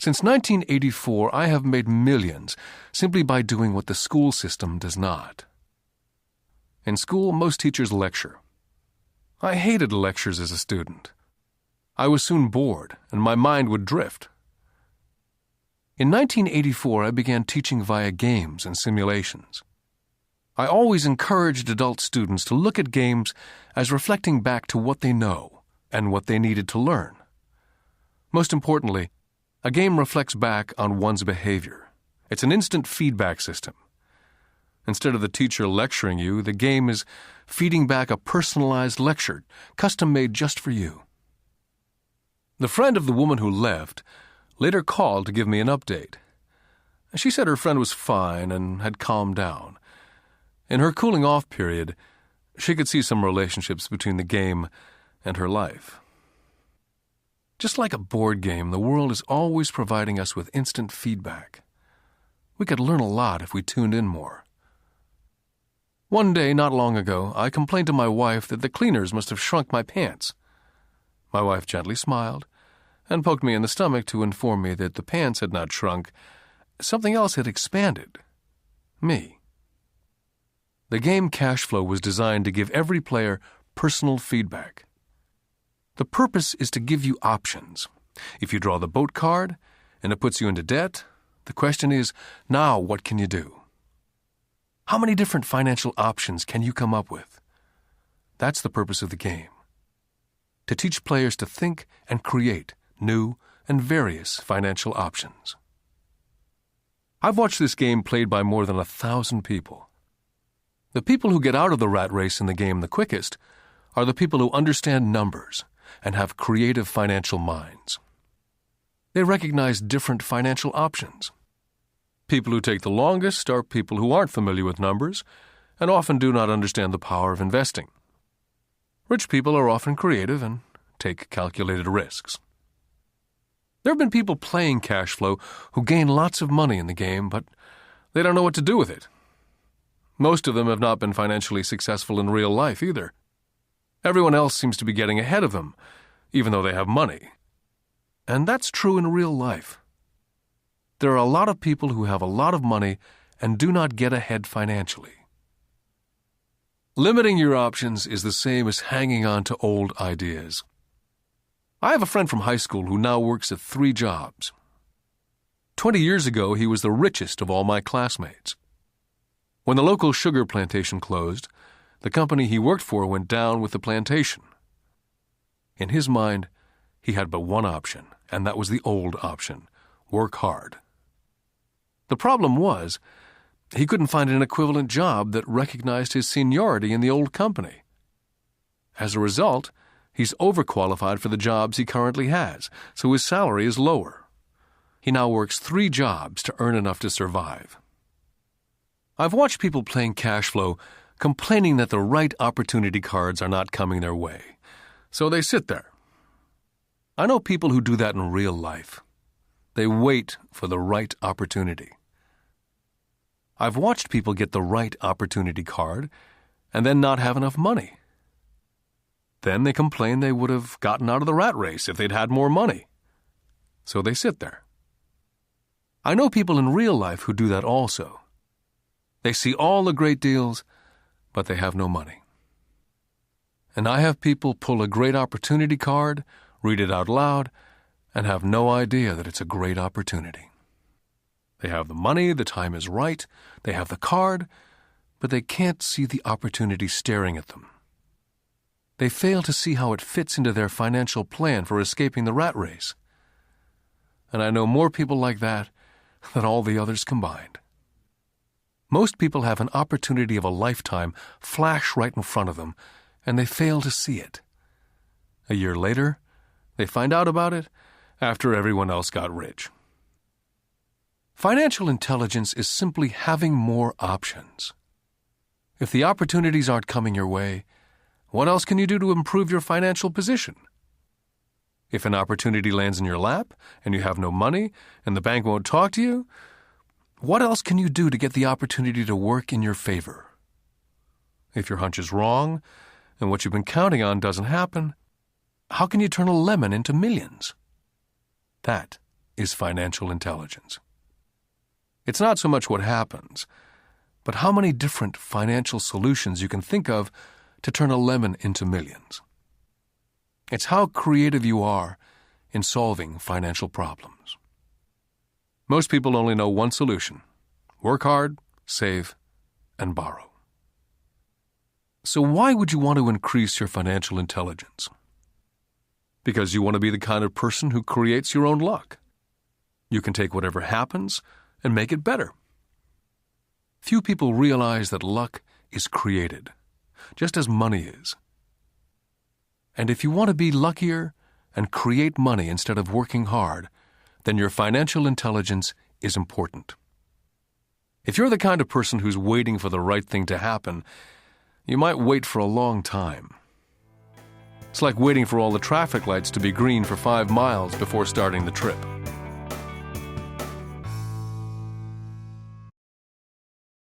Since 1984, I have made millions simply by doing what the school system does not. In school, most teachers lecture. I hated lectures as a student. I was soon bored, and my mind would drift. In 1984, I began teaching via games and simulations. I always encouraged adult students to look at games as reflecting back to what they know and what they needed to learn. Most importantly, a game reflects back on one's behavior. It's an instant feedback system. Instead of the teacher lecturing you, the game is feeding back a personalized lecture, custom-made just for you. The friend of the woman who left later called to give me an update. She said her friend was fine and had calmed down. In her cooling-off period, she could see some relationships between the game and her life. Just like a board game, the world is always providing us with instant feedback. We could learn a lot if we tuned in more. One day, not long ago, I complained to my wife that the cleaners must have shrunk my pants. My wife gently smiled and poked me in the stomach to inform me that the pants had not shrunk. Something else had expanded. Me. The game Cash Flow was designed to give every player personal feedback. The purpose is to give you options. If you draw the boat card and it puts you into debt, the question is, now what can you do? How many different financial options can you come up with? That's the purpose of the game. To teach players to think and create new and various financial options. I've watched this game played by more than 1,000 people. The people who get out of the rat race in the game the quickest are the people who understand numbers and have creative financial minds. They recognize different financial options. People who take the longest are people who aren't familiar with numbers and often do not understand the power of investing. Rich people are often creative and take calculated risks. There have been people playing Cash Flow who gain lots of money in the game, but they don't know what to do with it. Most of them have not been financially successful in real life either. Everyone else seems to be getting ahead of them, even though they have money. And that's true in real life. There are a lot of people who have a lot of money and do not get ahead financially. Limiting your options is the same as hanging on to old ideas. I have a friend from high school who now works at 3 jobs. 20 years ago, he was the richest of all my classmates. When the local sugar plantation closed, the company he worked for went down with the plantation. In his mind, he had but one option, and that was the old option: work hard. The problem was, he couldn't find an equivalent job that recognized his seniority in the old company. As a result, he's overqualified for the jobs he currently has, so his salary is lower. He now works 3 jobs to earn enough to survive. I've watched people playing Cash Flow complaining that the right opportunity cards are not coming their way, so they sit there. I know people who do that in real life. They wait for the right opportunity. I've watched people get the right opportunity card and then not have enough money. Then they complain they would have gotten out of the rat race if they'd had more money. So they sit there. I know people in real life who do that also. They see all the great deals, but they have no money. And I have people pull a great opportunity card, read it out loud, and have no idea that it's a great opportunity. They have the money, the time is right, they have the card, but they can't see the opportunity staring at them. They fail to see how it fits into their financial plan for escaping the rat race. And I know more people like that than all the others combined. Most people have an opportunity of a lifetime flash right in front of them, and they fail to see it. A year later, they find out about it after everyone else got rich. Financial intelligence is simply having more options. If the opportunities aren't coming your way, what else can you do to improve your financial position? If an opportunity lands in your lap and you have no money and the bank won't talk to you, what else can you do to get the opportunity to work in your favor? If your hunch is wrong and what you've been counting on doesn't happen, how can you turn a lemon into millions? That is financial intelligence. It's not so much what happens, but how many different financial solutions you can think of to turn a lemon into millions. It's how creative you are in solving financial problems. Most people only know one solution: work hard, save, and borrow. So why would you want to increase your financial intelligence? Because you want to be the kind of person who creates your own luck. You can take whatever happens and make it better. Few people realize that luck is created, just as money is. And if you want to be luckier and create money instead of working hard, then your financial intelligence is important. If you're the kind of person who's waiting for the right thing to happen, you might wait for a long time. It's like waiting for all the traffic lights to be green for 5 miles before starting the trip.